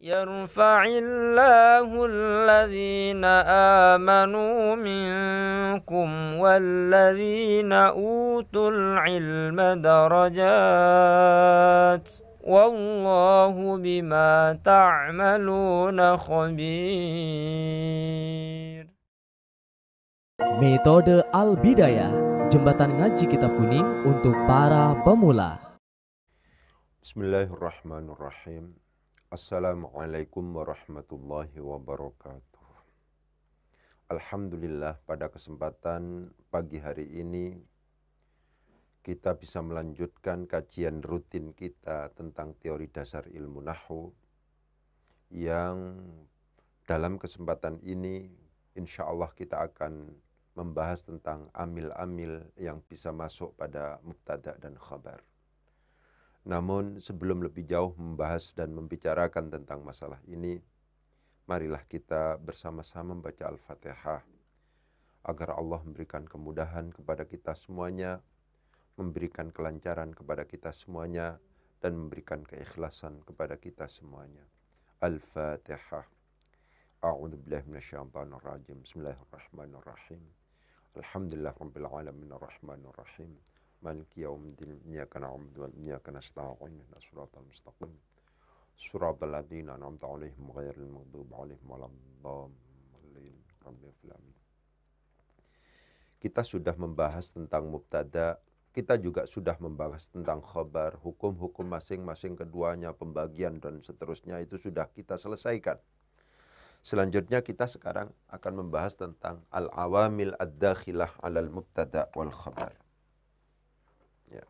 يرفع الله الذين آمنوا منكم والذين أوتوا العلم درجات والله بما تعملون خبير. Metode Al-Bidayah, jembatan ngaji kitab kuning untuk para pemula. Bismillahirrahmanirrahim. Assalamualaikum warahmatullahi wabarakatuh. Alhamdulillah, pada kesempatan pagi hari ini kita bisa melanjutkan kajian rutin kita tentang teori dasar ilmu nahwu, yang dalam kesempatan ini insya Allah kita akan membahas tentang amil-amil yang bisa masuk pada mubtada dan khabar. Namun sebelum lebih jauh membahas dan membicarakan tentang masalah ini, marilah kita bersama-sama membaca Al-Fatihah agar Allah memberikan kemudahan kepada kita semuanya, memberikan kelancaran kepada kita semuanya, dan memberikan keikhlasan kepada kita semuanya. Al-Fatihah. A'udzubillahi minasyaitonir rajim. Bismillahirrahmanirrahim. Alhamdulillahirabbil alamin arrahmanir rahim. Maliki yaumiddin, iyyaka na'budu wa iyyaka nasta'in, ihdinas siratal mustaqim. Shiratal ladzina an'amta 'alaihim ghairil maghdubi 'alaihim waladdallin. Kita sudah membahas tentang mubtada, kita juga sudah membahas tentang khabar, hukum-hukum masing-masing keduanya, pembagian dan seterusnya itu sudah kita selesaikan. Selanjutnya kita sekarang akan membahas tentang al-awamil ad-dakhilah 'alal mubtada wal khabar. Ya.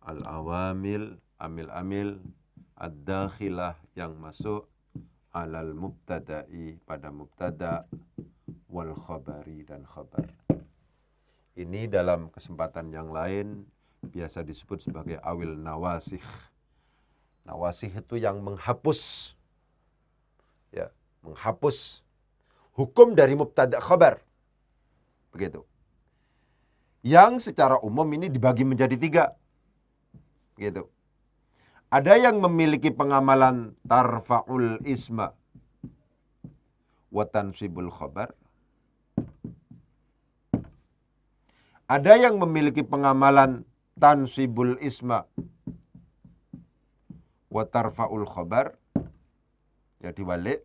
Al-awamil, amil-amil ad-dakhilah yang masuk alal mubtada'i, pada mubtada, wal khabari, dan khabar. Ini dalam kesempatan yang lain biasa disebut sebagai awil nawasikh. Nawasikh itu yang menghapus, ya, menghapus hukum dari mubtada khabar. Begitu. Yang secara umum ini dibagi menjadi 3. Begitu. Ada yang memiliki pengamalan tarfa'ul isma wa tansibul khabar. Ada yang memiliki pengamalan tansibul isma wa tarfa'ul khabar. Ya, dibalik.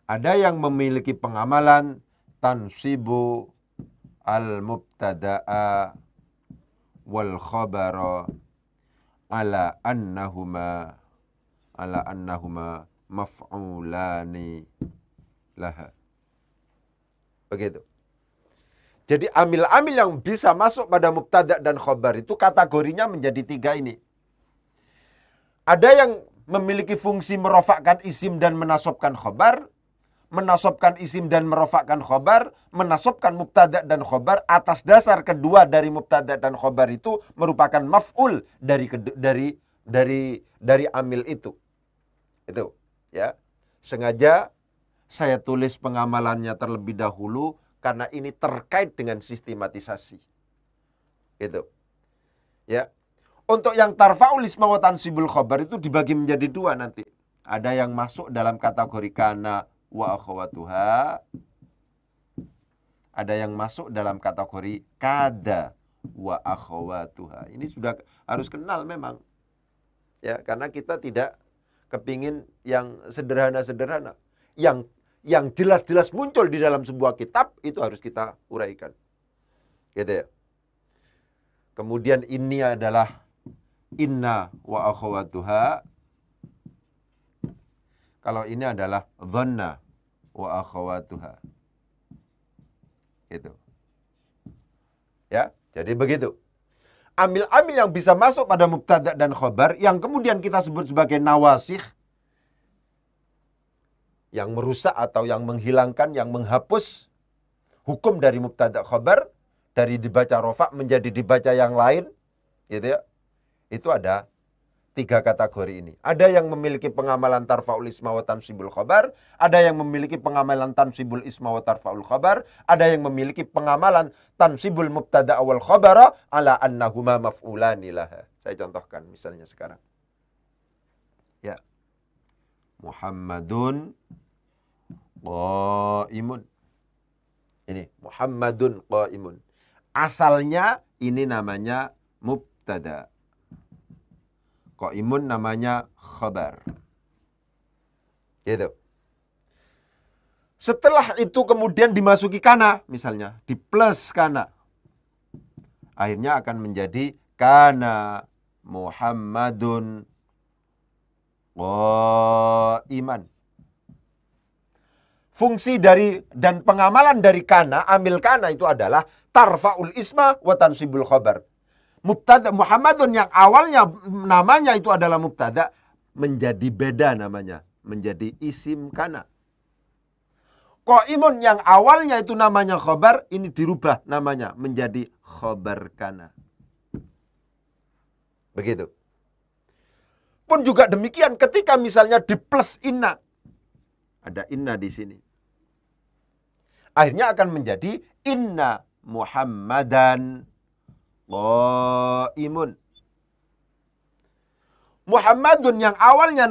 Ada yang memiliki pengamalan tansibu al-mubtada'a wal khabara ala annahuma maf'ulani laha. Begitu. Jadi amil-amil yang bisa masuk pada mubtada dan khabar itu kategorinya menjadi 3 ini. Ada yang memiliki fungsi merofakkan isim dan menasobkan khabar, menasobkan isim dan merofakkan khabar, menasobkan mubtada dan khabar atas dasar kedua dari mubtada dan khabar itu merupakan maf'ul dari amil itu. Itu, ya. Sengaja saya tulis pengamalannya terlebih dahulu karena ini terkait dengan sistematisasi. Gitu. Ya. Untuk yang tarfa'ul isma wa tansibul khabar itu dibagi menjadi 2 nanti. Ada yang masuk dalam kategori kana wa akhawatuha. Ada yang masuk dalam kategori kada wa akhawatuha. Ini sudah harus kenal memang. Ya, karena kita tidak kepingin yang sederhana-sederhana. Yang jelas-jelas muncul di dalam sebuah kitab itu harus kita uraikan. Gitu ya. Kemudian ini adalah inna wa akhawatuha. Kalau ini adalah dhanna wa akhawatuha. Gitu. Ya, jadi begitu. Amil-amil yang bisa masuk pada mubtada dan khabar yang kemudian kita sebut sebagai nawasikh, yang merusak atau yang menghilangkan, yang menghapus hukum dari mubtada khabar, dari dibaca rofa menjadi dibaca yang lain, gitu ya. Itu ada tiga kategori ini. Ada yang memiliki pengamalan tarfa'ul isma wa tansibul khabar, ada yang memiliki pengamalan tansibul isma wa tarfa'ul khabar, ada yang memiliki pengamalan tansibul mubtada' wal khabara ala annahuma maf'ulani laha. Saya contohkan misalnya sekarang. Ya. Muhammadun qaimun. Ini Muhammadun qaimun. Asalnya ini namanya mubtada'. Qaimun namanya khabar. Gitu. Setelah itu kemudian dimasuki kana, misalnya di plus kana. Akhirnya akan menjadi kana Muhammadun qaiman. Fungsi dari dan pengamalan dari kana, amil kana itu adalah tarfa'ul isma wa tansibul khabar. Mubtada Muhammadun yang awalnya namanya itu adalah mubtada menjadi beda namanya, menjadi isim kana. Qaimun yang awalnya itu namanya khabar, ini dirubah namanya menjadi khabar kana. Begitu. Pun juga demikian ketika misalnya di plus inna. Ada inna di sini. Akhirnya akan menjadi inna Muhammadan qaimun. Muhammadun yang awalnya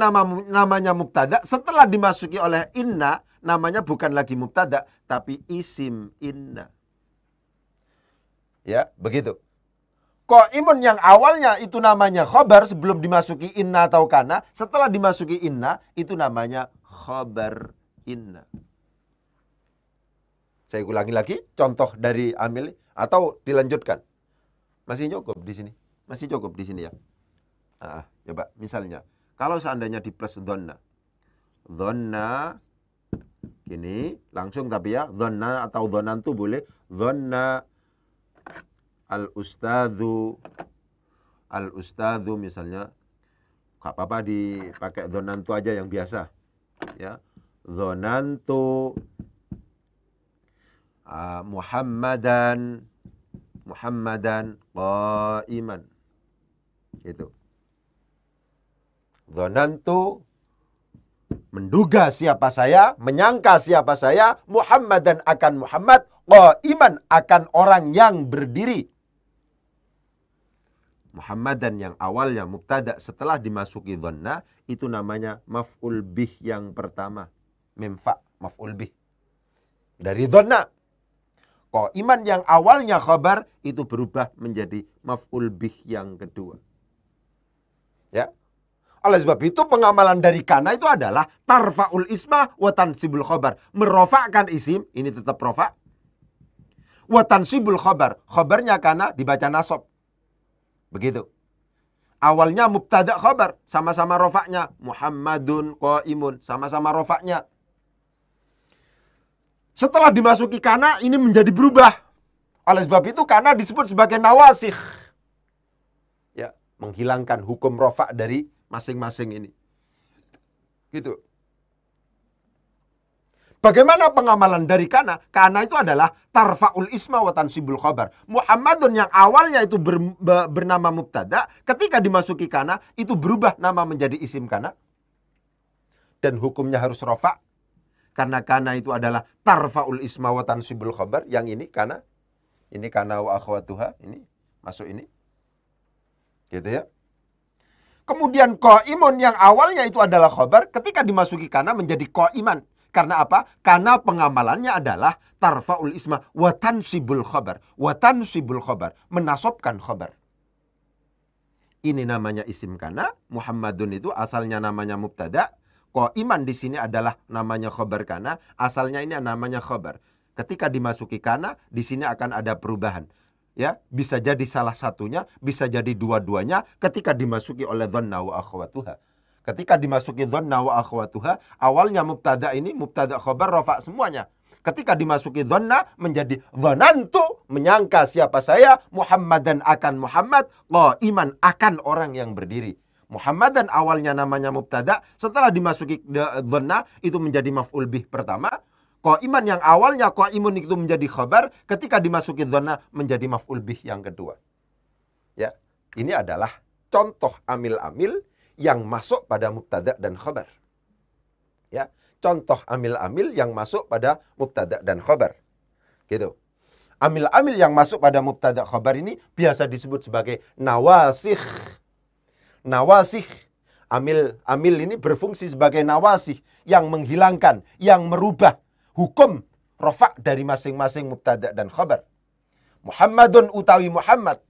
namanya mubtada, setelah dimasuki oleh inna, namanya bukan lagi mubtada, tapi isim inna. Ya, begitu. Qaimun yang awalnya itu namanya khabar sebelum dimasuki inna atau kana, setelah dimasuki inna, itu namanya khabar inna. Saya ulangi lagi, contoh dari amil atau dilanjutkan. Masih cukup di sini? Masih cukup di sini ya? Coba misalnya, kalau seandainya di plus dhanna. Dhanna, gini, langsung tapi ya, dhanna atau dhanantu boleh. Dhanna al-ustadzu misalnya. Gak apa-apa dipakai dhanantu aja yang biasa. Ya, dhanantu Muhammadan qaiman. Gitu. Dzanantu menduga siapa saya, menyangka siapa saya, Muhammadan akan Muhammad, qaiman akan orang yang berdiri. Muhammadan yang awalnya mubtada setelah dimasuki dhanna itu namanya maf'ul bih yang pertama. Memfa maf'ul bih. Dari dhanna. Qaiman yang awalnya khabar itu berubah menjadi maf'ul bih yang kedua. Ya. Oleh sebab itu pengamalan dari kana itu adalah tarfa'ul isma wa tansibul khabar. Merofakkan isim, ini tetap rofa. Wa tansibul khabar. Khabarnya kana dibaca nasab. Begitu. Awalnya mubtada khabar, sama-sama rofaknya. Muhammadun qaimun, sama-sama rofaknya. Setelah dimasuki kana, ini menjadi berubah. Oleh sebab itu kana disebut sebagai nawasikh. Ya, menghilangkan hukum rofa dari masing-masing ini. Gitu. Bagaimana pengamalan dari kana? Kana itu adalah tarfa'ul isma wa tansibul khabar. Muhammadun yang awalnya itu bernama mubtada, ketika dimasuki kana, itu berubah nama menjadi isim kana. Dan hukumnya harus rofa. Karena kana itu adalah tarfa'ul isma wa tansibul khabar. Yang ini kana. Ini kana wa akhwatuha. Ini masuk ini. Gitu ya. Kemudian qaimun yang awalnya itu adalah khabar. Ketika dimasuki kana menjadi qaiman. Karena apa? Karena pengamalannya adalah tarfa'ul isma wa tansibul khabar. Wa tansibul khabar. Menasobkan khabar. Ini namanya isim kana. Muhammadun itu asalnya namanya mubtada. Qaiman di sini adalah namanya khabar kana, asalnya ini namanya khabar. Ketika dimasuki kana, di sini akan ada perubahan. Ya, bisa jadi salah satunya, bisa jadi dua-duanya ketika dimasuki oleh dhanna wa akhwatuha. Ketika dimasuki dhanna wa akhwatuha, awalnya mubtada ini mubtada khabar rafa semuanya. Ketika dimasuki dhanna menjadi dhanantu, menyangka siapa saya, Muhammadan akan Muhammad, qaiman akan orang yang berdiri. Muhammadan awalnya namanya mubtada, setelah dimasuki dhanna itu menjadi maf'ul bih pertama. Qaiman yang awalnya qaimun itu menjadi khabar, ketika dimasuki dhanna menjadi maf'ul bih yang kedua. Ya, ini adalah contoh amil-amil yang masuk pada mubtada dan khabar. Ya, contoh amil-amil yang masuk pada mubtada dan khabar. Gitu. Amil-amil yang masuk pada mubtada khabar ini biasa disebut sebagai nawasikh. Nawasikh. Amil ini berfungsi sebagai nawasikh yang menghilangkan, yang merubah hukum rafa' dari masing-masing mubtada dan khabar. Muhammadun utawi Muhammad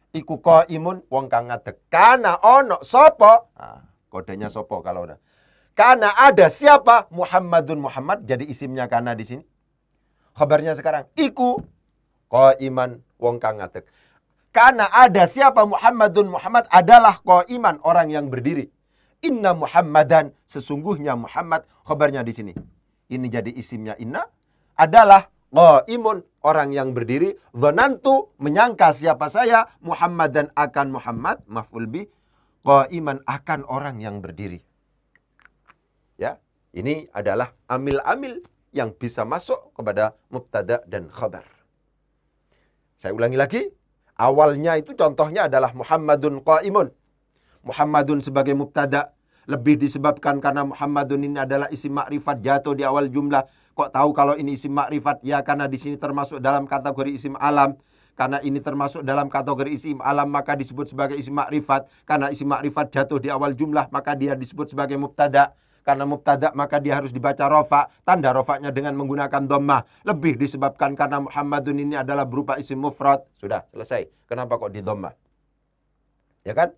iku qaimun wong kang ngadeg. Kana ono sapa? Kodenya sapa kalau udah. Kana ada siapa? Muhammadun Muhammad jadi isimnya kana di sini. Khabarnya sekarang iku qaiman wong kang ngadeg. Kana ada siapa? Muhammadun Muhammad adalah qaiman orang yang berdiri. Inna Muhammadan sesungguhnya Muhammad khabarnya di sini. Ini jadi isimnya inna adalah qaimun orang yang berdiri. Dzanantu menyangka siapa saya? Muhammadan akan Muhammad maf'ul bi qaiman akan orang yang berdiri. Ya, ini adalah amil-amil yang bisa masuk kepada mubtada dan khabar. Saya ulangi lagi. Awalnya itu contohnya adalah Muhammadun qaimun. Muhammadun sebagai mubtada lebih disebabkan karena Muhammadun ini adalah isim makrifat jatuh di awal jumlah. Kok tahu kalau ini isim makrifat? Ya karena di sini termasuk dalam kategori isim alam. Karena ini termasuk dalam kategori isim alam maka disebut sebagai isim makrifat. Karena isim makrifat jatuh di awal jumlah maka dia disebut sebagai mubtada. Karena mubtada maka dia harus dibaca rofa. Tanda rofanya dengan menggunakan dhammah. Lebih disebabkan karena Muhammadun ini adalah berupa isim mufrad. Sudah selesai. Kenapa kok di dhammah? Ya kan?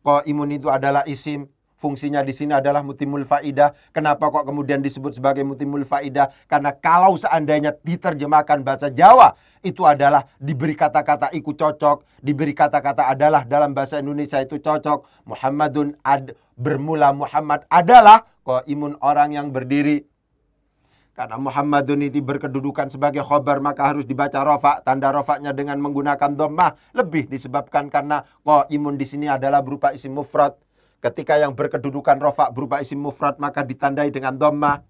Qaimun itu adalah isim. Fungsinya di sini adalah mutimul faidah. Kenapa kok kemudian disebut sebagai mutimul faidah? Karena kalau seandainya diterjemahkan bahasa Jawa, itu adalah diberi kata-kata iku cocok, diberi kata-kata adalah dalam bahasa Indonesia itu cocok. Muhammadun bermula Muhammad adalah qaimun orang yang berdiri. Karena Muhammadun itu berkedudukan sebagai khobar maka harus dibaca rofa. Tanda rofanya dengan menggunakan dhammah. Lebih disebabkan karena qaimun di sini adalah berupa isim mufrad. Ketika yang berkedudukan rofa berupa isim mufrad maka ditandai dengan dhammah.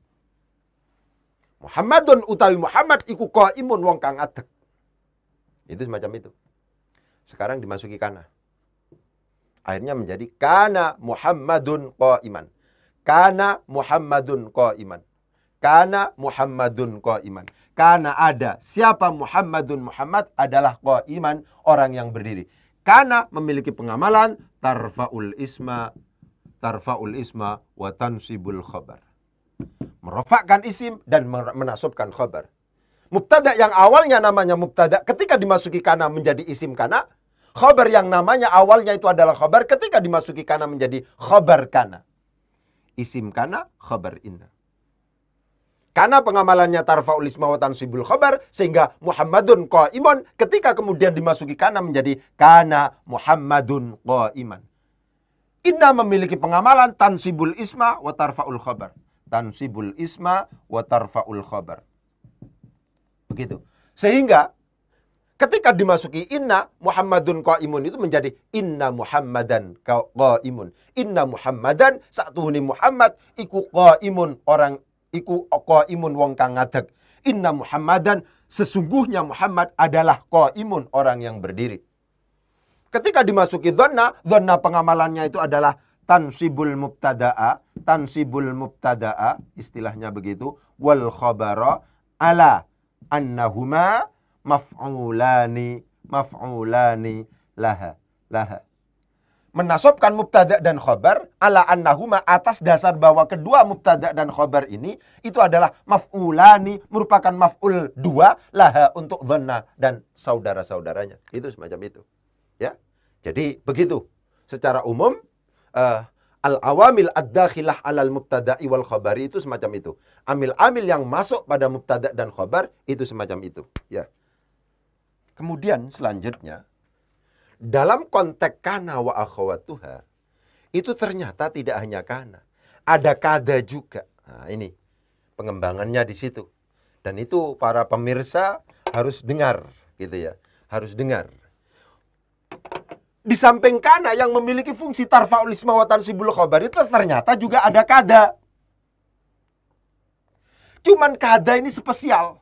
Muhammadun utawi Muhammad iku qaimun wong kang adeg. Itu semacam itu. Sekarang dimasuki kana. Akhirnya menjadi kana Muhammadun qaiman. Kana Muhammadun qaiman. Kana Muhammadun qaiman. Kana ada siapa Muhammadun Muhammad adalah qaiman orang yang berdiri. Kana memiliki pengamalan tarfa'ul isma wa tansibul khabar. Merofakkan isim dan menasubkan khabar. Mubtada yang awalnya namanya mubtada ketika dimasuki kana menjadi isim kana. Khabar yang namanya awalnya itu adalah khabar ketika dimasuki kana menjadi khabar kana. Isim kana, khabar inna. Karena pengamalannya tarfa'ul isma wa tansibul khabar sehingga Muhammadun qaimun ketika kemudian dimasuki kana menjadi kana Muhammadun qaiman. Inna memiliki pengamalan tansibul isma wa tarfa'ul khabar. Tansibul isma wa tarfa'ul khabar. Begitu. Sehingga ketika dimasuki inna Muhammadun qaimun itu menjadi inna Muhammadan qaimun. Inna Muhammadan satuhuni Muhammad iku qaimun orang iku qaimun wong kang ngadeg. Inna Muhammadan sesungguhnya Muhammad adalah qaimun orang yang berdiri. Ketika dimasuki dhanna pengamalannya itu adalah tansibul mubtada'a istilahnya begitu wal khabara ala annahuma maf'ulani laha. Menasabkan mubtada dan khabar ala annahuma atas dasar bahwa kedua mubtada dan khabar ini itu adalah maf'ulani merupakan maf'ul dua laha untuk dhanna dan saudara-saudaranya. Itu semacam itu. Ya. Jadi begitu. Secara umum al-awamil ad-dakhilah 'alal mubtada'i wal khabari itu semacam itu. Amil-amil yang masuk pada mubtada dan khabar itu semacam itu, ya. Kemudian selanjutnya dalam konteks kana wa akhawatuha itu ternyata tidak hanya kana, ada kada juga. Nah, ini pengembangannya di situ. Dan itu para pemirsa harus dengar gitu ya. Harus dengar. Di samping kana yang memiliki fungsi tarfa'ul isma wa tansibul khabar itu ternyata juga ada kada. Cuman kada ini spesial.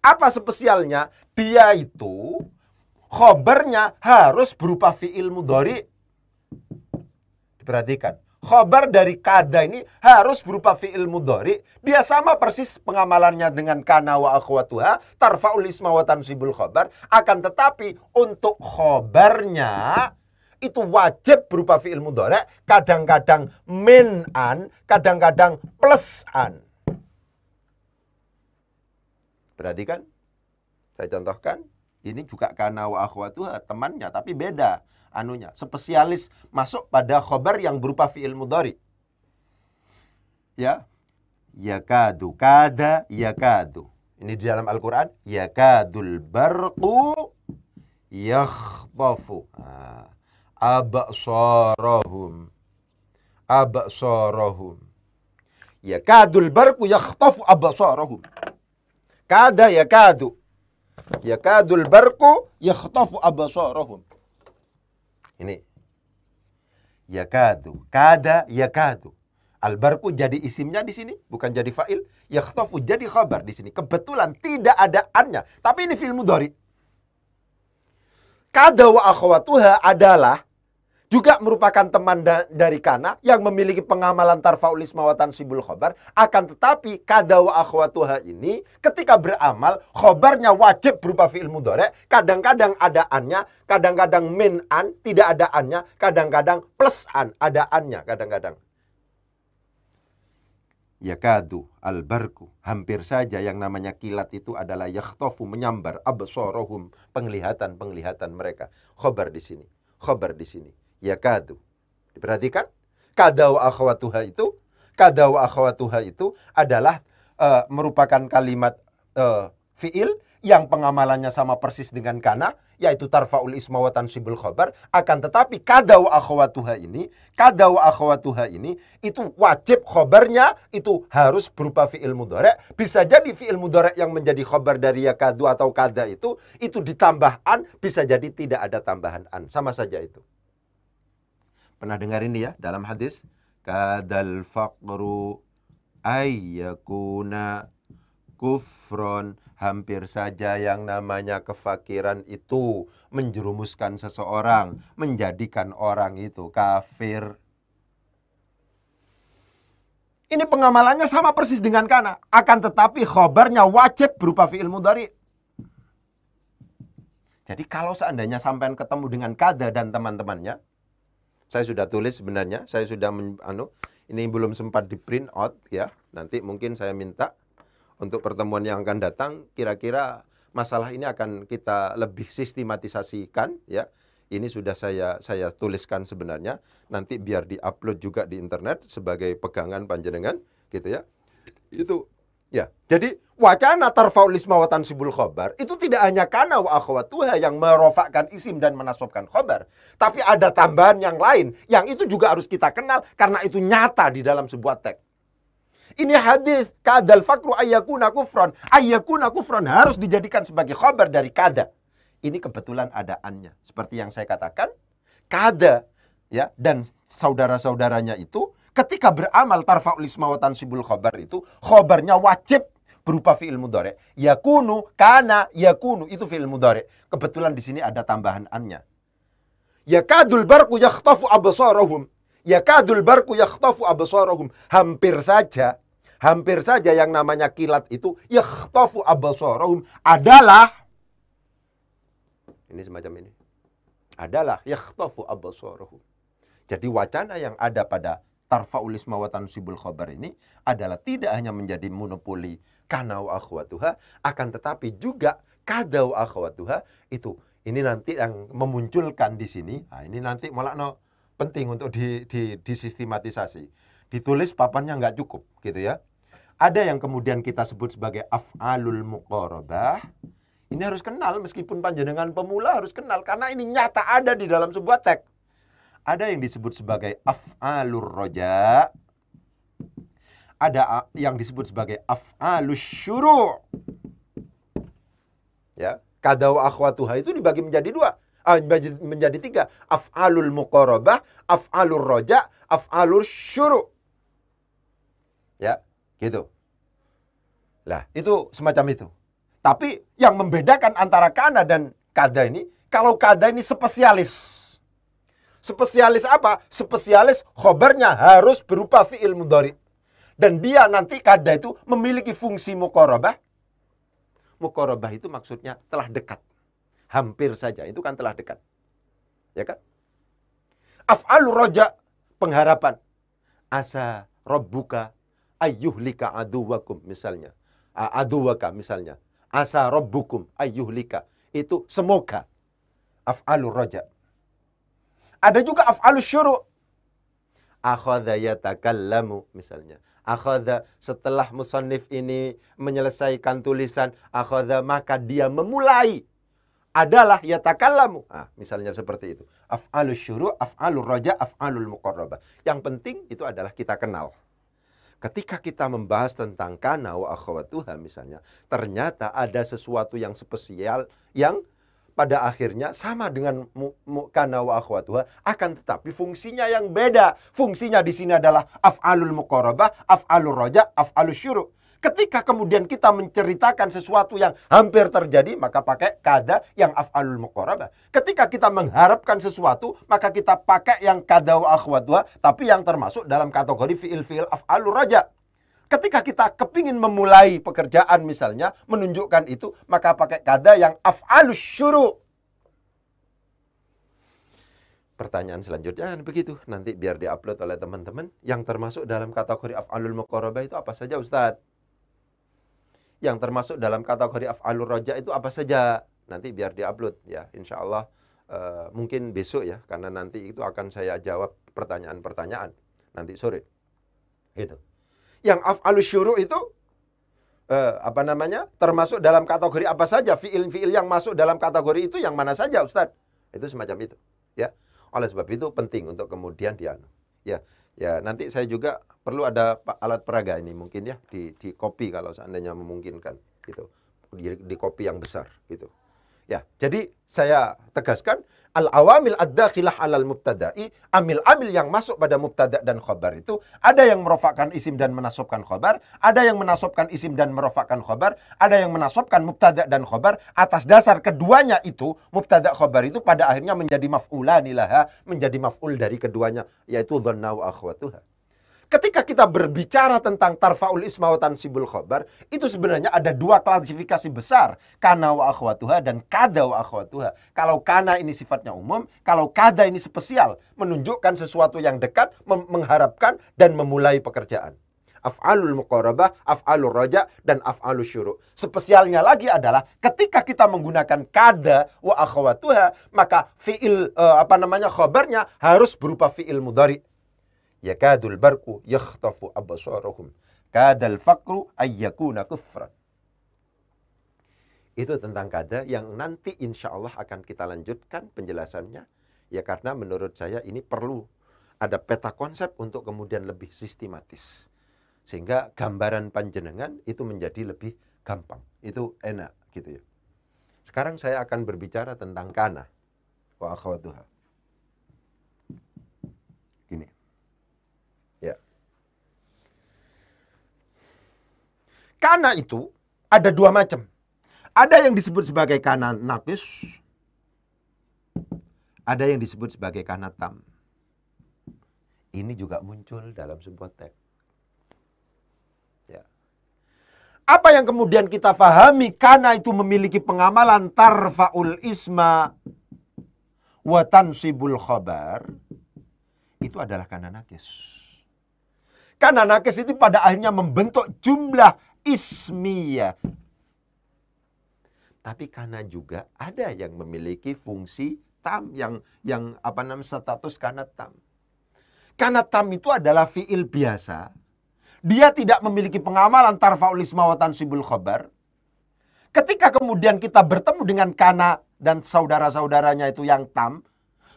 Apa spesialnya? Dia itu khabarnya harus berupa fi'il mudhari. Perhatikan, khobar dari kada ini harus berupa fi'il mudhari. Dia sama persis pengamalannya dengan kana wa akhwatuha, tarfa'ul isma wa tansibul khobar. Akan tetapi untuk khobarnya itu wajib berupa fi'il mudhari, kadang-kadang min an, kadang-kadang plus an. Perhatikan, saya contohkan, ini juga kana wa akhwatuha, temannya, tapi beda anunya, spesialis masuk pada khobar yang berupa fi'il mudhari. Ya, yakadu, kada, yakadu. Ini di dalam Al-Quran, yakadul barqu yakhtafu absarahum. Absarahum. Yakadul barqu yakhtafu absarahum. Kada yakadu. Yakadul barqu yakhtafu absarahum. Ini yakadu, kada yakadu. Al-barqu jadi isimnya di sini, bukan jadi fa'il. Yakhtafu jadi khabar di sini. Kebetulan tidak ada annya, tapi ini fi'il mudhari. Kada wa akhwatuha adalah juga merupakan teman dari kana yang memiliki pengamalan tarfa'ul isma wa tansibul khobar. Akan tetapi kada wa akhwatuha ini ketika beramal, khobarnya wajib berupa fi'il mudhari. Kadang-kadang ada annya, kadang-kadang min an, tidak ada annya, kadang-kadang plus an, ada annya, kadang-kadang. Yakadu al-barku, hampir saja yang namanya kilat itu adalah yakhtafu, menyambar, absarahum, penglihatan mereka. Khobar di sini, khobar di sini. Yakadu. Diperhatikan, kada wa akhwatuha itu adalah merupakan kalimat fi'il yang pengamalannya sama persis dengan kana, yaitu tarfa'ul isma wa tansibul khobar. Akan tetapi kada wa akhwatuha ini itu wajib khobarnya itu harus berupa fi'il mudhari. Bisa jadi fi'il mudhari yang menjadi khobar dari yakadu atau kada itu ditambah an, bisa jadi tidak ada tambahan an, sama saja itu. Pernah dengar ini ya dalam hadis, kadal faqru ayyakuna kufron, hampir saja yang namanya kefakiran itu menjerumuskan seseorang, menjadikan orang itu kafir. Ini pengamalannya sama persis dengan kana, akan tetapi khobarnya wajib berupa fi'il mudhari. Jadi kalau seandainya sampean ketemu dengan kada dan teman-temannya, saya sudah tulis sebenarnya, saya sudah ini belum sempat di print out ya. Nanti mungkin saya minta untuk pertemuan yang akan datang, kira-kira masalah ini akan kita lebih sistematisasikan ya. Ini sudah saya tuliskan sebenarnya. Nanti biar di-upload juga di internet sebagai pegangan panjenengan gitu ya. Itu ya. Jadi wacana tarfa'ul isma wa tansibul khobar itu tidak hanya kana wa akhwatuha yang merofakkan isim dan menasobkan khobar, tapi ada tambahan yang lain yang itu juga harus kita kenal karena itu nyata di dalam sebuah teks. Ini hadis kadal fakru ayyakuna kufron. Ayyakuna kufron harus dijadikan sebagai khobar dari kada. Ini kebetulan ada annya. Seperti yang saya katakan, kada ya dan saudara-saudaranya itu ketika beramal tarfa'ul isma wa tansibul khobar itu, khobarnya wajib berupa fi'il mudhari. Yakunu, kana, yakunu, itu fi'il mudhari. Kebetulan di sini ada tambahan annya. Yakadul barqu yakhtafu absarahum. Yakadul barqu yakhtafu absarahum. Hampir saja yang namanya kilat itu yakhtafu absarahum adalah, ini semacam ini, adalah yakhtafu absarahum. Jadi wacana yang ada pada tarfa'ul isma wa tansibul khobar ini adalah tidak hanya menjadi monopoli kana wa akhwatuha, akan tetapi juga kada wa akhwatuha itu. Ini nanti yang memunculkan di sini. Nah, ini nanti malah penting untuk disistematisasi. Ditulis papannya nggak cukup gitu ya. Ada yang kemudian kita sebut sebagai af'alul muqarabah. Ini harus kenal, meskipun panjenengan pemula harus kenal karena ini nyata ada di dalam sebuah teks. Ada yang disebut sebagai af'alur roja. Ada yang disebut sebagai af'alus syuru'. Ya, kada wa akhwatuha itu dibagi menjadi menjadi tiga. Af'alul muqarabah, af'alur roja, af'alur syuru'. Ya, gitu. Lah, itu semacam itu. Tapi yang membedakan antara kana dan kada ini, kalau kada ini spesialis. Spesialis apa? Spesialis khobarnya harus berupa fi'il mudhari. Dan dia nanti kada itu memiliki fungsi muqarabah. Muqarabah itu maksudnya telah dekat. Hampir saja, itu kan telah dekat. Ya kan? Af'alu roja, pengharapan. Asa rabbuka ayyuhlika aduwakum misalnya. Aduwaka misalnya. Asa rabbukum ayyuhlika. Itu semoga. Af'alu roja. Ada juga af'alu syuru'. Akhadha yatakallamu misalnya. Akhadha, setelah musannif ini menyelesaikan tulisan akhadha, maka dia memulai adalah yatakallamu. Misalnya seperti itu. Af'alu syuru', af'alu roja, af'alul muqarrabah. Yang penting itu adalah kita kenal. Ketika kita membahas tentang kana wa akhawatuha misalnya, ternyata ada sesuatu yang spesial yang pada akhirnya sama dengan kana wa akhwatuha, akan tetapi fungsinya yang beda. Fungsinya di sini adalah af'alul muqarabah, af'alur roja, af'alus syuru'. Ketika kemudian kita menceritakan sesuatu yang hampir terjadi, maka pakai kada yang af'alul muqarabah. Ketika kita mengharapkan sesuatu, maka kita pakai yang kada wa akhwatuha, tapi yang termasuk dalam kategori fi'il af'alur roja. Ketika kita kepingin memulai pekerjaan misalnya, menunjukkan itu, maka pakai kada yang af'alus syuru'. Pertanyaan selanjutnya begitu. Nanti biar diupload oleh teman-teman. Yang termasuk dalam kategori af'alul muqarabah itu apa saja, Ustadz? Yang termasuk dalam kategori af'alur roja itu apa saja? Nanti biar diupload ya. Insya Allah mungkin besok ya. Karena nanti itu akan saya jawab pertanyaan-pertanyaan. Nanti sore. Itu. Yang af'alus syuru' itu termasuk dalam kategori apa saja? Fi'il-fi'il yang masuk dalam kategori itu yang mana saja, Ustadz? Itu semacam itu, ya. Oleh sebab itu penting untuk kemudian ya nanti saya juga perlu ada alat peraga ini mungkin ya di copy kalau seandainya memungkinkan gitu. Di copy yang besar gitu. Ya, jadi saya tegaskan al-awamil ad-dakhilah 'alal mubtada'i, amil-amil yang masuk pada mubtada' dan khobar itu ada yang merofakkan isim dan menasabkan khobar, ada yang menasabkan isim dan merofakkan khobar, ada yang menasabkan mubtada' dan khobar. Atas dasar keduanya itu, mubtada' khobar itu pada akhirnya menjadi maf'ulani laha, menjadi maf'ul dari keduanya, yaitu dhanna wa akhwatuha. Ketika kita berbicara tentang tarfa'ul isma wa tansibul khobar, itu sebenarnya ada dua klasifikasi besar. Kana wa akhwatuha dan kada wa akhwatuha. Kalau kana ini sifatnya umum, kalau kada ini spesial, menunjukkan sesuatu yang dekat, mengharapkan dan memulai pekerjaan. Af'alul muqarabah, af'alur roja, dan af'alus syuru'. Spesialnya lagi adalah ketika kita menggunakan kada wa akhwatuha, maka fi'il khobarnya harus berupa fi'il mudhari. Yakadul barku yakhtafu absarahum kadal faqru ayyakuna kufran. Itu tentang kada yang nanti insya Allah akan kita lanjutkan penjelasannya. Ya karena menurut saya ini perlu ada peta konsep untuk kemudian lebih sistematis. Sehingga gambaran panjenengan itu menjadi lebih gampang. Itu enak gitu ya. Sekarang saya akan berbicara tentang kana wa akhwatuha. Gini. Ya. Kana itu ada dua macam. Ada yang disebut sebagai kana naqis, ada yang disebut sebagai kana tam. Ini juga muncul dalam sebuah teks. Ya. Apa yang kemudian kita fahami kana itu memiliki pengamalan tarfa'ul isma wa tansibul khabar, itu adalah kana naqis. Kana naqis itu pada akhirnya membentuk jumlah ismiyah. Tapi kana juga ada yang memiliki fungsi tam yang status kana tam. Kana tam itu adalah fi'il biasa. Dia tidak memiliki pengamalan tarfa'ul isma wa tansibul khabar. Ketika kemudian kita bertemu dengan kana dan saudara-saudaranya itu yang tam,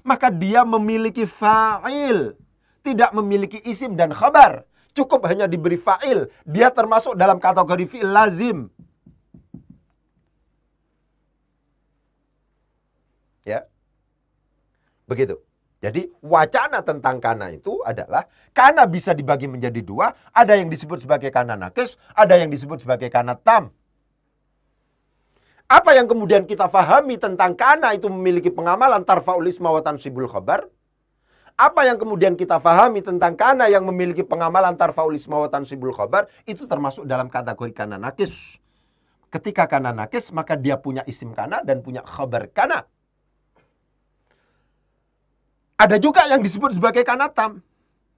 maka dia memiliki fa'il, tidak memiliki isim dan khabar. Cukup hanya diberi fa'il. Dia termasuk dalam kategori fi'il lazim. Ya. Begitu. Jadi wacana tentang kana itu adalah kana bisa dibagi menjadi dua. Ada yang disebut sebagai kana naqis, ada yang disebut sebagai kana tam. Apa yang kemudian kita fahami tentang kana itu memiliki pengamalan tarfa'ul isma wa tansibul khabar? apa yang kemudian kita fahami tentang kana yang memiliki pengamalan tarfa'ul isma wa tansibul khabar, itu termasuk dalam kategori kana nakis. Ketika kana nakis, maka dia punya isim kana dan punya khabar kana. Ada juga yang disebut sebagai kana tam.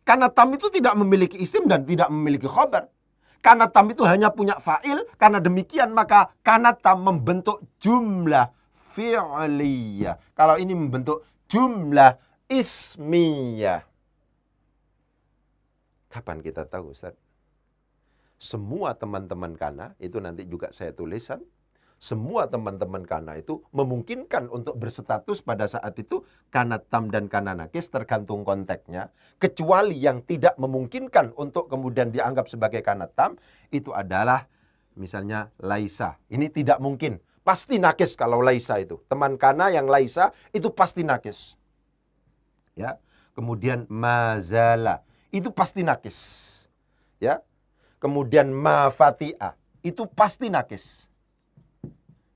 Kana tam itu tidak memiliki isim dan tidak memiliki khabar. Kana tam itu hanya punya fa'il. Karena demikian maka kana tam membentuk jumlah fi'liyah. Kalau ini membentuk jumlah ismiyah. Kapan kita tahu, Ustaz? Semua teman-teman kana, itu nanti juga saya tulisan. Semua teman-teman kana itu memungkinkan untuk berstatus pada saat itu kana tam dan kana nakis, tergantung konteksnya. Kecuali yang tidak memungkinkan untuk kemudian dianggap sebagai kana tam, itu adalah misalnya laisa. Ini tidak mungkin. Pasti nakis kalau laisa itu. Teman kana yang laisa itu pasti nakis. Ya. Kemudian mazala, itu pasti nakis. Ya. Kemudian mafati'a, itu pasti nakis.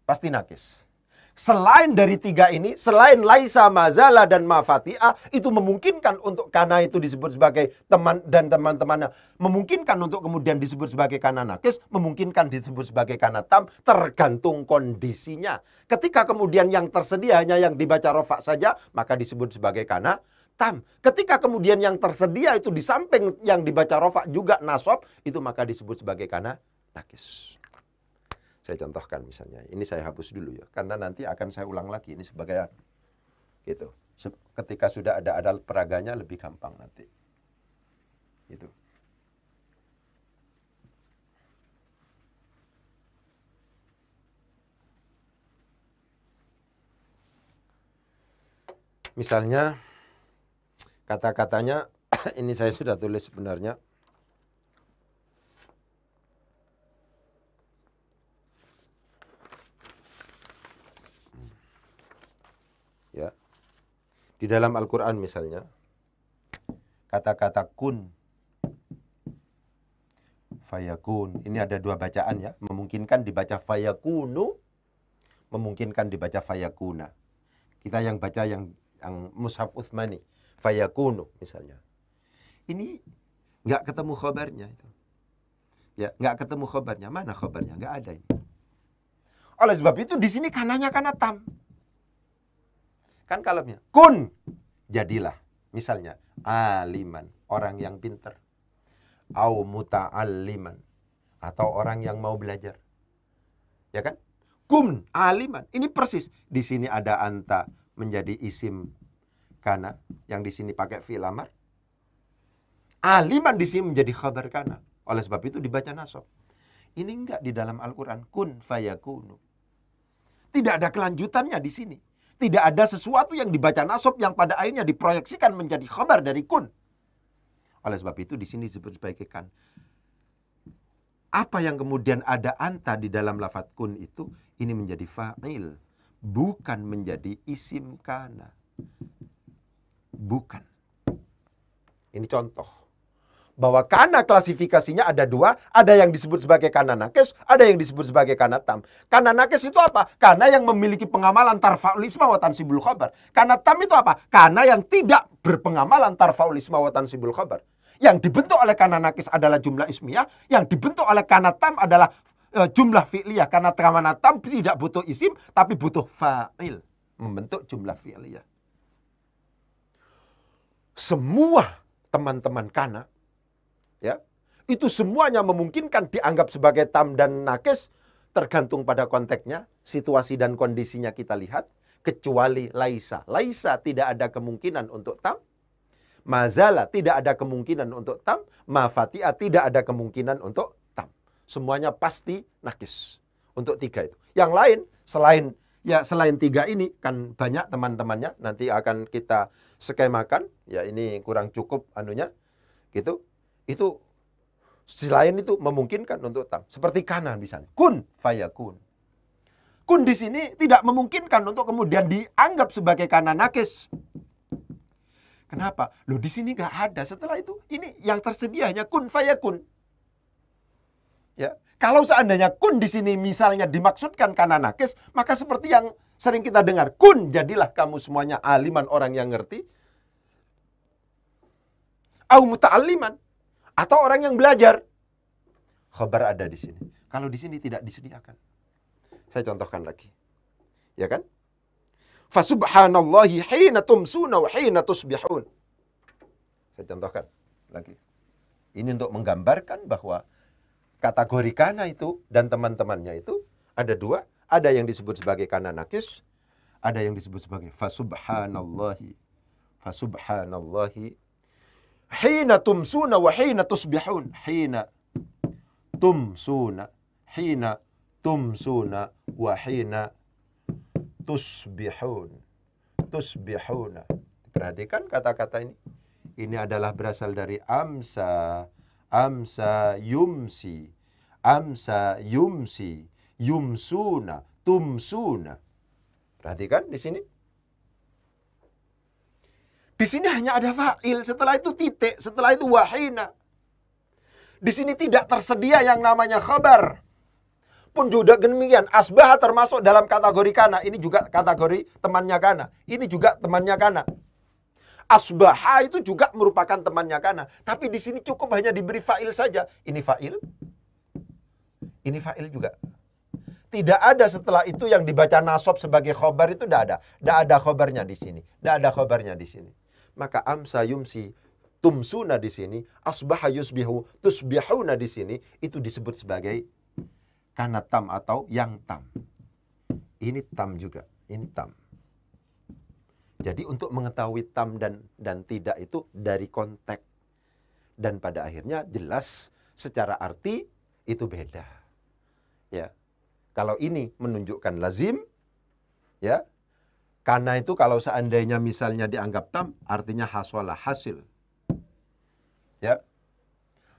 Pasti nakis. Selain dari tiga ini, selain laisa, mazala, dan mafati'a, itu memungkinkan untuk kana itu disebut sebagai teman dan teman-temannya. Memungkinkan untuk kemudian disebut sebagai kana nakis, memungkinkan disebut sebagai kana tam, tergantung kondisinya. Ketika kemudian yang tersedia hanya yang dibaca rofa saja, maka disebut sebagai kana tam. Ketika kemudian yang tersedia itu di samping yang dibaca rofa juga nasab, itu maka disebut sebagai kana nakis. Saya contohkan misalnya, ini saya hapus dulu ya, karena nanti akan saya ulang lagi ini sebagai gitu. Ketika sudah ada adat peraganya lebih gampang nanti. Gitu. Misalnya kata-katanya ini saya sudah tulis sebenarnya. Ya. Di dalam Al-Qur'an misalnya kata-kata kun, fayakun. Ini ada dua bacaan ya, memungkinkan dibaca fayakunu, memungkinkan dibaca fayakuna. Kita yang baca yang Mushaf Utsmani, fayakunu misalnya. Ini nggak ketemu khabarnya itu. Ya, nggak ketemu khabarnya. Mana khabarnya? Nggak ada ini. Oleh sebab itu di sini kananya kana tam. Kan kalamnya kun, jadilah. Misalnya aliman, orang yang pintar. Au muta'alliman, atau orang yang mau belajar. Ya kan? Kun, aliman. Ini persis. Di sini ada anta menjadi isim kana, yang di sini pakai fi'il amar. Aliman di sini menjadi khabar kana. Oleh sebab itu dibaca nasab. Ini enggak di dalam Al-Qur'an. Kun fayakunu. Tidak ada kelanjutannya di sini. Tidak ada sesuatu yang dibaca nasab yang pada akhirnya diproyeksikan menjadi khabar dari kun. Oleh sebab itu di sini disebut sebagai kan. Apa yang kemudian ada anta di dalam lafadz kun itu, ini menjadi fa'il, bukan menjadi isim kana. Bukan. Ini contoh. Bahwa kana klasifikasinya ada dua. Ada yang disebut sebagai kana nakis, ada yang disebut sebagai kana tam. Kana nakis itu apa? Kana yang memiliki pengamalan tarfa'ul isma wa tansibul khabar. Kana tam itu apa? Kana yang tidak berpengamalan tarfa'ul isma wa tansibul khabar. Yang dibentuk oleh kana nakis adalah jumlah ismiyah, yang dibentuk oleh kana tam adalah jumlah fi'liyah. Karena kana tam tidak butuh isim, tapi butuh fa'il, membentuk jumlah fi'liyah. Semua teman-teman kana, ya, itu semuanya memungkinkan dianggap sebagai tam dan nakis, tergantung pada konteksnya, situasi dan kondisinya kita lihat, kecuali laisa. Laisa tidak ada kemungkinan untuk tam. Mazala tidak ada kemungkinan untuk tam. Mafati'a tidak ada kemungkinan untuk tam. Semuanya pasti nakis. Untuk tiga itu. Yang lain, selain tiga ini, kan banyak teman-temannya. Nanti akan kita skemakan. Ya ini kurang cukup anunya. Gitu. Itu selain itu memungkinkan untuk tam. Seperti kana misalnya. Kun fayakun. Kun di sini tidak memungkinkan untuk kemudian dianggap sebagai kana nakis. Kenapa? Loh di sini nggak ada. Setelah itu ini yang tersedia hanya kun fayakun. Ya, kalau seandainya kun di sini misalnya dimaksudkan kana nakis, maka seperti yang sering kita dengar, kun jadilah kamu semuanya aliman, orang yang ngerti. au muta'alliman, atau orang yang belajar. Khabar ada di sini. Kalau di sini tidak disediakan. Saya contohkan lagi. Ya kan? Fasubhanallahi hina tumsuna wa hina tusbihun. Saya contohkan lagi. Ini untuk menggambarkan bahwa kategori kana itu dan teman-temannya itu ada dua. Ada yang disebut sebagai kana nakis, ada yang disebut sebagai fasubhanallahi. Fasubhanallahi hina tumsuna wa hina tusbihun. Hina tumsuna, hina tumsuna wa hina tusbihun. Tusbihuna. Perhatikan kata-kata ini. Ini adalah berasal dari amsa. Amsa yumsi. Amsa yumsi. Yumsuna. Tumsuna. Perhatikan di sini. Di sini hanya ada fa'il. Setelah itu titik. Setelah itu wahina. Di sini tidak tersedia yang namanya khabar. Pun juga demikian, asbah termasuk dalam kategori kana. Ini juga kategori temannya kana. Ini juga temannya kana. Asbaha itu juga merupakan temannya kana. Tapi di sini cukup hanya diberi fa'il saja. Ini fa'il. Ini fa'il juga. Tidak ada setelah itu yang dibaca nasab sebagai khobar itu tidak ada. Tidak ada khobarnya di sini. Tidak ada khobarnya di sini. Maka amsa yumsi tumsuna di sini, asbaha yusbihu tusbihuna di sini, itu disebut sebagai kana tam atau yang tam. Ini tam juga. Ini tam. Jadi untuk mengetahui tam dan tidak itu dari konteks. Dan pada akhirnya jelas secara arti itu beda. Ya. Kalau ini menunjukkan lazim, ya. Karena itu kalau seandainya misalnya dianggap tam, artinya haswalah, hasil. Ya.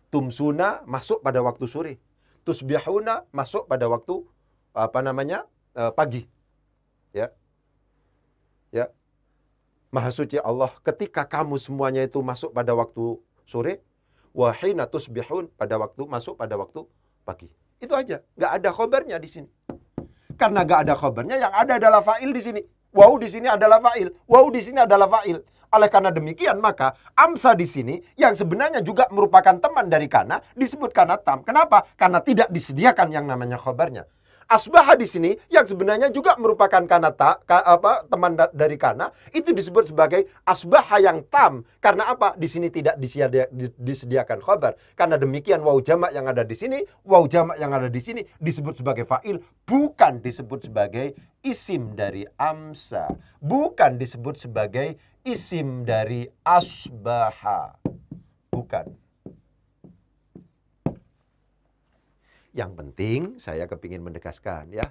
Tumsuna masuk pada waktu sore. Tusbihuna masuk pada waktu pagi. Ya. Ya. Maha suci Allah, ketika kamu semuanya itu masuk pada waktu sore, wa hina tusbihun masuk pada waktu pagi. Itu aja, nggak ada khobarnya di sini. Karena nggak ada khobarnya, yang ada adalah fa'il di sini. Wow di sini adalah fa'il. Wow di sini adalah fa'il. Oleh karena demikian, maka amsa di sini yang sebenarnya juga merupakan teman dari kana disebut kana tam. Kenapa? Karena tidak disediakan yang namanya khobarnya. Asbaha di sini yang sebenarnya juga merupakan kana teman dari kana itu disebut sebagai asbaha yang tam. Karena apa? Di sini tidak disediakan khobar. Karena demikian waw jamak yang ada di sini, waw jamak yang ada di sini disebut sebagai fa'il, bukan disebut sebagai isim dari amsa, bukan disebut sebagai isim dari asbaha. Bukan. Yang penting saya kepingin menegaskan ya.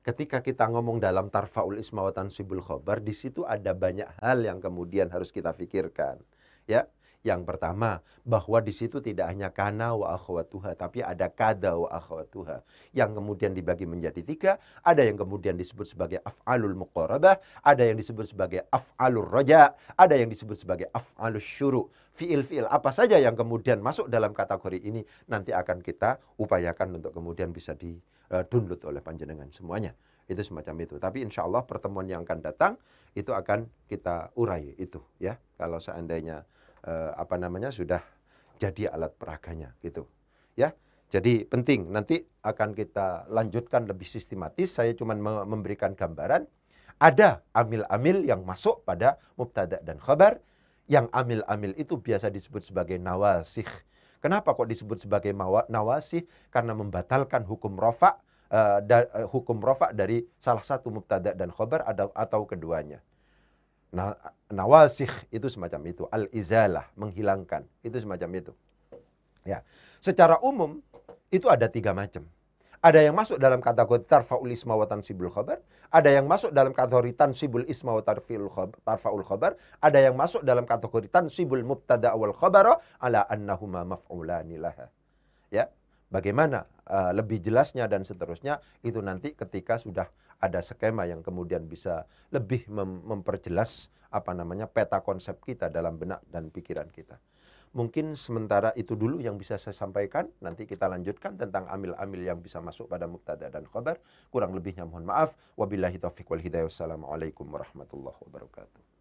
Ketika kita ngomong dalam tarfaul isma wa tansibul khobar, di situ ada banyak hal yang kemudian harus kita pikirkan. Ya. Yang pertama, bahwa di situ tidak hanya kana wa akhwatuha, tapi ada kada wa akhwatuha. Yang kemudian dibagi menjadi 3, ada yang kemudian disebut sebagai af'alul muqarabah, ada yang disebut sebagai af'alur raja, ada yang disebut sebagai af'alus syuru. Fi'il-fi'il apa saja yang kemudian masuk dalam kategori ini, nanti akan kita upayakan untuk kemudian bisa di-download oleh panjenengan semuanya. Itu semacam itu. Tapi insya Allah pertemuan yang akan datang, itu akan kita urai itu ya. Kalau seandainya sudah jadi alat peraganya gitu ya. Jadi penting, nanti akan kita lanjutkan lebih sistematis. Saya cuma memberikan gambaran. Ada amil-amil yang masuk pada mubtada dan khabar. Yang amil-amil itu biasa disebut sebagai nawasikh. Kenapa kok disebut sebagai nawasikh? Karena membatalkan hukum rafa' dari salah satu mubtada dan khabar atau keduanya. Nawasikh itu semacam itu, al-izalah, menghilangkan, itu semacam itu. Ya, secara umum itu ada 3 macam. Ada yang masuk dalam kategori tarfaul isma wa tansibul khabar, ada yang masuk dalam kategori tansibul isma wa tarfaul khabar, ada yang masuk dalam kategori tansibul mubtada wal khabara ala annahuma maf'ulani laha. Ya, bagaimana lebih jelasnya dan seterusnya itu nanti ketika sudah ada skema yang kemudian bisa lebih memperjelas peta konsep kita dalam benak dan pikiran kita. Mungkin sementara itu dulu yang bisa saya sampaikan. Nanti kita lanjutkan tentang amil-amil yang bisa masuk pada mubtada dan khabar. Kurang lebihnya mohon maaf. Wabillahi taufiq wal hidayah. Wassalamualaikum warahmatullahi wabarakatuh.